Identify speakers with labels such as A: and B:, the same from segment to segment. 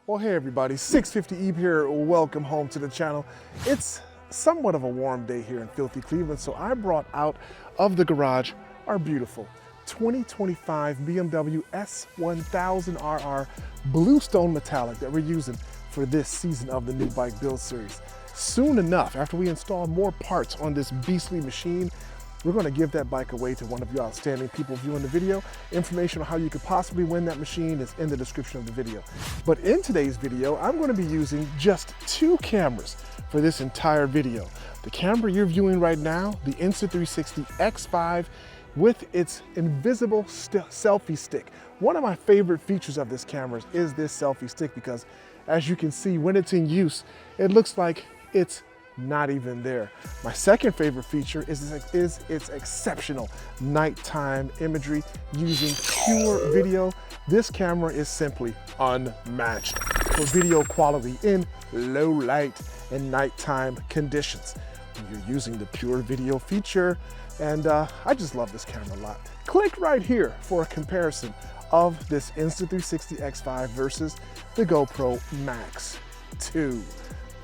A: Well, hey everybody, 650 Eve here. Welcome home to the channel. It's somewhat of a warm day here in filthy Cleveland, so I brought out of the garage our beautiful 2025 BMW S1000RR Bluestone Metallic that we're using for this season of the new bike build series. Soon enough, after we install more parts on this beastly machine, we're going to give that bike away to one of you outstanding people viewing the video. Information on how you could possibly win that machine is in the description of the video. But in today's video, I'm going to be using just two cameras for this entire video. The camera you're viewing right now, the Insta360 X5 with its Invisible Selfie Stick. One of my favorite features of this camera is this selfie stick because, as you can see, when it's in use, it looks like it's not even there. My second favorite feature is its exceptional nighttime imagery using pure video. This camera is simply unmatched for video quality in low light and nighttime conditions. When you're using the pure video feature, and I just love this camera a lot. Click right here for a comparison of this Insta360 X5 versus the GoPro Max 2.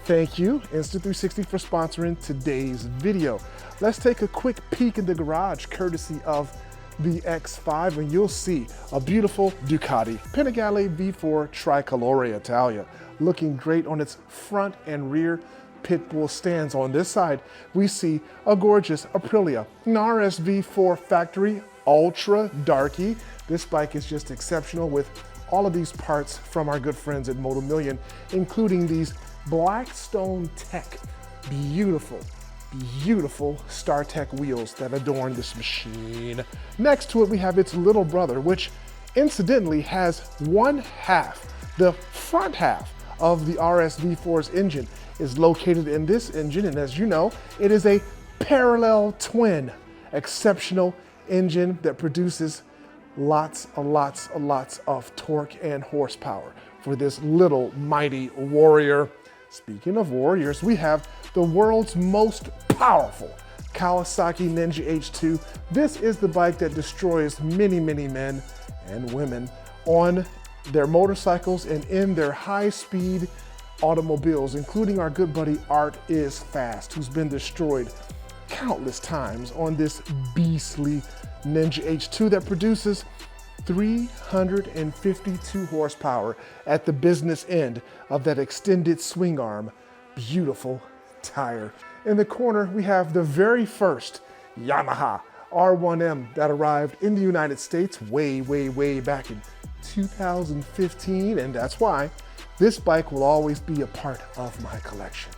A: Thank you, Insta360, for sponsoring today's video. Let's take a quick peek in the garage, courtesy of the X5, and you'll see a beautiful Ducati Panigale V4 Tricolore Italia, looking great on its front and rear pit bull stands. On this side, we see a gorgeous Aprilia RSV4 Factory Ultra Darky. This bike is just exceptional with all of these parts from our good friends at Moto Million, including these Blackstone Tech, beautiful StarTech wheels that adorn this machine. Next to it, we have its little brother, which incidentally has one half. The front half of the RSV4's engine is located in this engine, and as you know, it is a parallel twin, exceptional engine that produces lots of torque and horsepower for this little mighty warrior. Speaking of warriors, we have the world's most powerful Kawasaki Ninja H2. This is the bike that destroys many men and women on their motorcycles and in their high-speed automobiles, including our good buddy Art Is Fast, who's been destroyed countless times on this beastly Ninja H2 that produces 352 horsepower at the business end of that extended swing arm. Beautiful tire. In the corner, we have the very first Yamaha R1M that arrived in the United States way back in 2015, and that's why this bike will always be a part of my collection.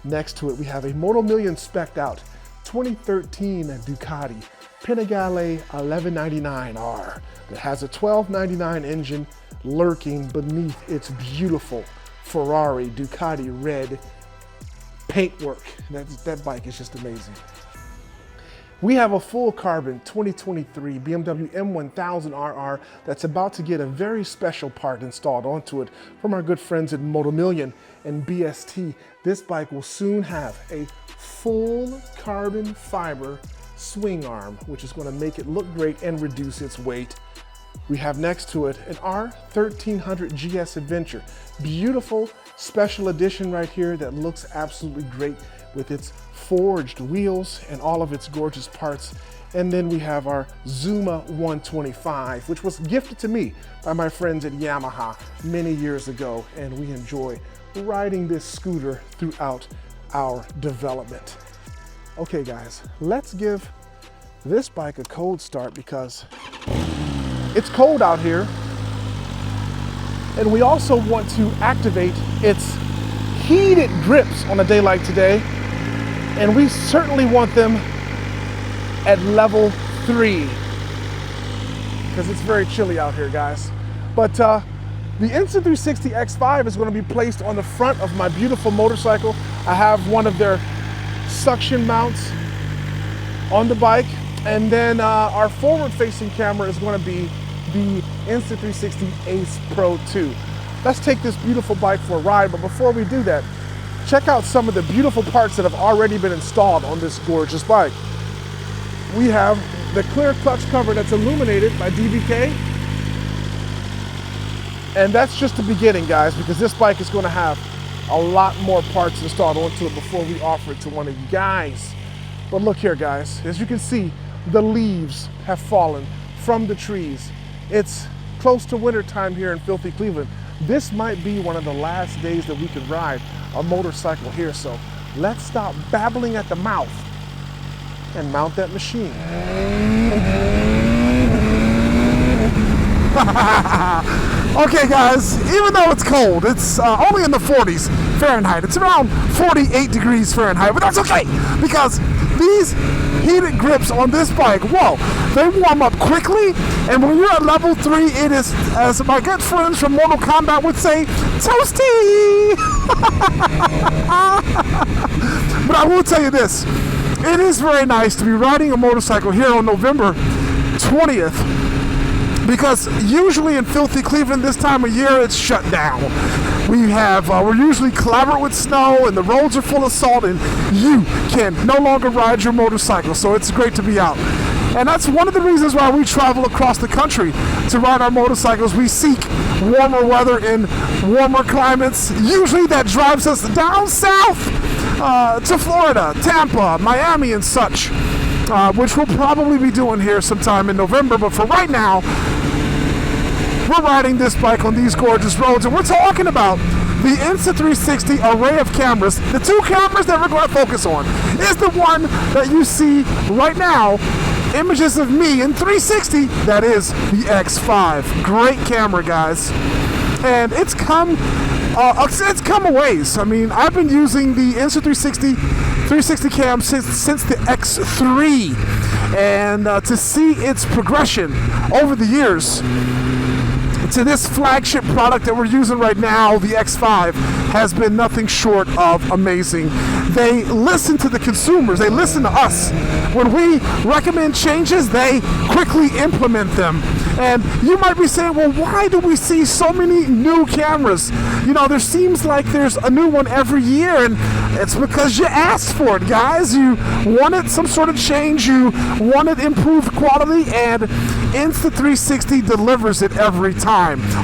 A: Next to it, we have a Moto Million spec'd out 2013 Ducati Panigale 1199R that has a 1299 engine lurking beneath its beautiful Ferrari Ducati red paintwork. That bike is just amazing. We have a full carbon 2023 BMW M1000RR that's about to get a very special part installed onto it from our good friends at Moto Million and BST. This bike will soon have a full carbon fiber swing arm, which is going to make it look great and reduce its weight. We have next to it an R1300 GS Adventure. Beautiful special edition right here that looks absolutely great with its forged wheels and all of its gorgeous parts. And then we have our Zuma 125, which was gifted to me by my friends at Yamaha many years ago, and we enjoy riding this scooter throughout our development. Okay guys, let's give this bike a cold start because it's cold out here, and we also want to activate its heated grips on a day like today, and we certainly want them at level 3 because it's very chilly out here, guys. But the Insta360 X5 is going to be placed on the front of my beautiful motorcycle. I have one of their suction mounts on the bike, and then our forward-facing camera is going to be the Insta360 Ace Pro 2. Let's take this beautiful bike for a ride, but before we do that, check out some of the beautiful parts that have already been installed on this gorgeous bike. We have the clear clutch cover that's illuminated by DBK. And that's just the beginning, guys, because this bike is going to have a lot more parts installed onto it before we offer it to one of you guys. But look here, guys. As you can see, the leaves have fallen from the trees. It's close to winter time here in filthy Cleveland. This might be one of the last days that we could ride a motorcycle here. So let's stop babbling at the mouth and mount that machine. Okay guys, even though it's cold, it's only in the 40s Fahrenheit. It's around 48 degrees Fahrenheit, but that's okay because these heated grips on this bike, whoa, they warm up quickly, and when you're at level 3, it is, as my good friends from Mortal Kombat would say, toasty! But I will tell you this, it is very nice to be riding a motorcycle here on November 20th, because usually in filthy Cleveland this time of year it's shut down. We're usually covered with snow and the roads are full of salt and you can no longer ride your motorcycle, so it's great to be out. And that's one of the reasons why we travel across the country to ride our motorcycles. We seek warmer weather in warmer climates. Usually that drives us down south to Florida, Tampa, Miami and such. Which we'll probably be doing here sometime in November, but for right now, we're riding this bike on these gorgeous roads, and we're talking about the Insta360 array of cameras. The two cameras that we're going to focus on is the one that you see right now, images of me in 360, that is the X5. Great camera, guys. And it's come a ways. I mean, I've been using the Insta360 360 cam since the X3, and to see its progression over the years to this flagship product that we're using right now, the X5, has been nothing short of amazing. They listen to the consumers, they listen to us. When we recommend changes, they quickly implement them. And you might be saying, well, why do we see so many new cameras? You know, there seems like there's a new one every year, and it's because you asked for it, guys. You wanted some sort of change, you wanted improved quality, and Insta360 delivers it every time.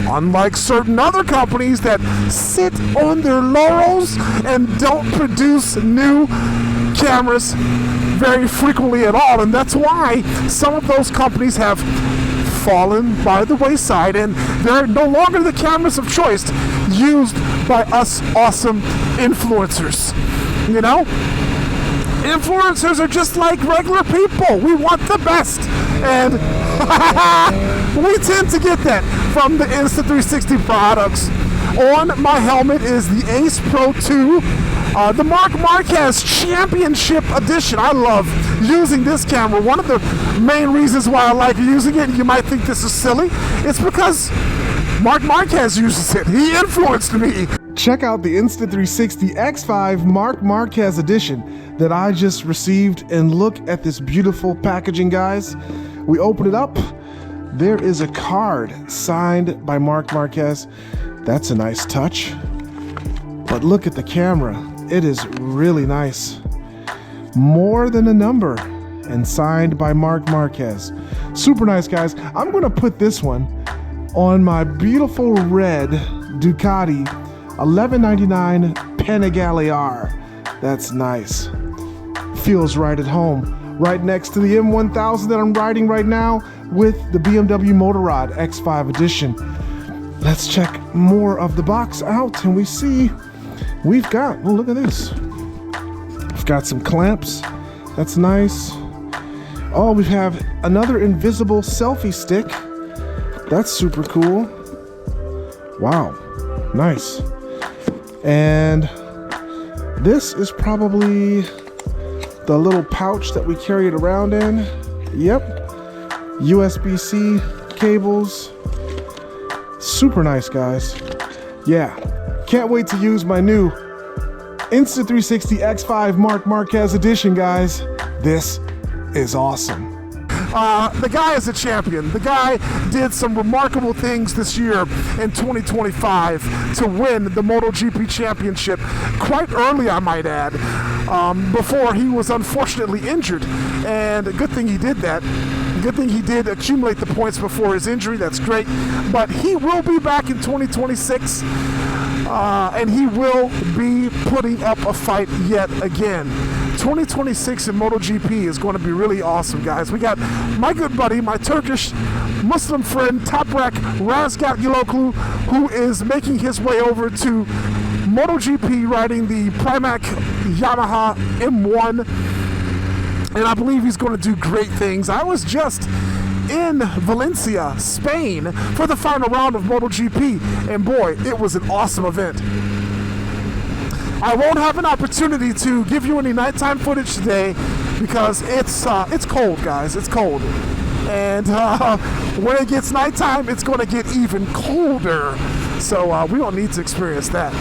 A: Unlike certain other companies that sit on their laurels and don't produce new cameras very frequently at all, and that's why some of those companies have fallen by the wayside, and they're no longer the cameras of choice used by us awesome influencers. You know, influencers are just like regular people. We want the best, and we tend to get that from the Insta360 products. On my helmet is the Ace Pro 2, the Marc Marquez Championship Edition. I love using this camera. One of the main reasons why I like using it, you might think this is silly, it's because Marc Marquez uses it. He influenced me. Check out the Insta360 X5 Marc Marquez Edition that I just received, and look at this beautiful packaging, guys. We open it up. There is a card signed by Marc Marquez. That's a nice touch. But look at the camera. It is really nice. More than a number, and signed by Marc Marquez. Super nice, guys. I'm gonna put this one on my beautiful red Ducati 1199 Panigale R. That's nice. Feels right at home. Right next to the M1000 that I'm riding right now with the BMW Motorrad X5 Edition. Let's check more of the box out, and we see we've got, well, look at this. We've got some clamps. That's nice. Oh, we have another Invisible Selfie Stick. That's super cool. Wow, nice. And this is probably the little pouch that we carry it around in. Yep, USB-C cables. Super nice, guys. Yeah, can't wait to use my new Insta360 X5 Marc Marquez Edition, guys. This is awesome. The guy is a champion. The guy did some remarkable things this year in 2025 to win the MotoGP championship quite early, I might add, before he was unfortunately injured. And a good thing he did that, Good thing he did accumulate the points before his injury. That's great. But he will be back in 2026, and he will be putting up a fight yet again. 2026 in MotoGP is going to be really awesome, guys. We got my good buddy, my Turkish Muslim friend, Toprak Razgat Giloklu, who is making his way over to MotoGP riding the Pramac Yamaha M1, and I believe he's going to do great things. I was just in Valencia, Spain for the final round of MotoGP, and boy, it was an awesome event. I won't have an opportunity to give you any nighttime footage today because it's cold, guys. It's cold. And when it gets nighttime, it's going to get even colder. So we don't need to experience that.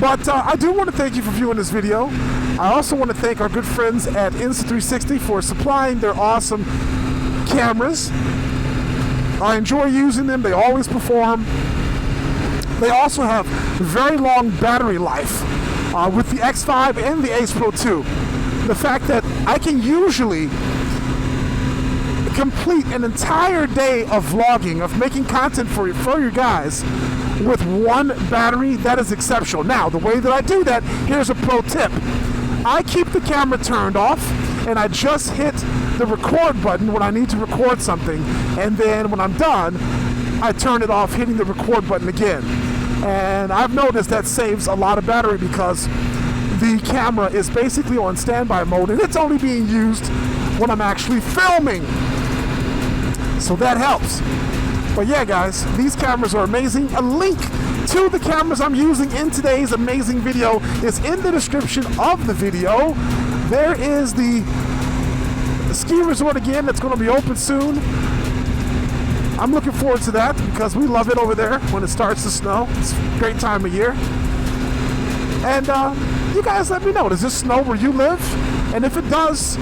A: But I do want to thank you for viewing this video. I also want to thank our good friends at Insta360 for supplying their awesome cameras. I enjoy using them. They always perform. They also have very long battery life with the X5 and the Ace Pro 2. The fact that I can usually complete an entire day of vlogging, of making content for you guys with one battery, that is exceptional. Now, the way that I do that, here's a pro tip. I keep the camera turned off and I just hit the record button when I need to record something, and then when I'm done, I turn it off, hitting the record button again. And I've noticed that saves a lot of battery because the camera is basically on standby mode and it's only being used when I'm actually filming. So that helps. But yeah, guys, these cameras are amazing. A link to the cameras I'm using in today's amazing video is in the description of the video. There is the ski resort again that's going to be open soon. I'm looking forward to that because we love it over there when it starts to snow. It's a great time of year. And you guys let me know, does this snow where you live? And if it does,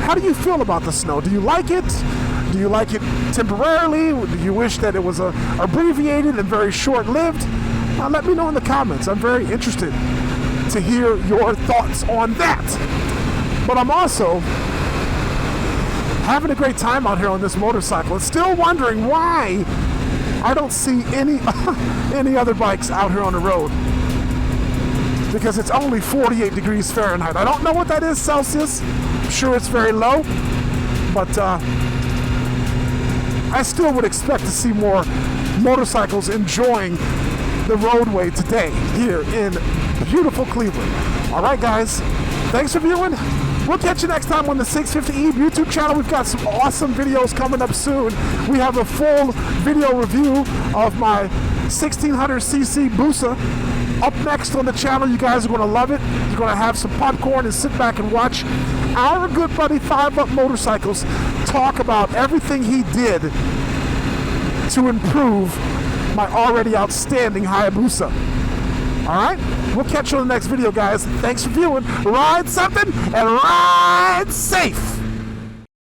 A: how do you feel about the snow? Do you like it? Do you like it temporarily? Do you wish that it was abbreviated and very short-lived? Let me know in the comments. I'm very interested to hear your thoughts on that. But I'm also having a great time out here on this motorcycle and still wondering why I don't see any other bikes out here on the road. Because it's only 48 degrees Fahrenheit. I don't know what that is Celsius. I'm sure it's very low. But I still would expect to see more motorcycles enjoying the roadway today here in beautiful Cleveland. All right, guys. Thanks for viewing. We'll catch you next time on the 650E YouTube channel. We've got some awesome videos coming up soon. We have a full video review of my 1600cc Busa up next on the channel. You guys are going to love it. You're going to have some popcorn and sit back and watch our good buddy 5UP Motorcycles talk about everything he did to improve my already outstanding Hayabusa. All right? We'll catch you on the next video, guys. Thanks for viewing. Ride something and ride safe.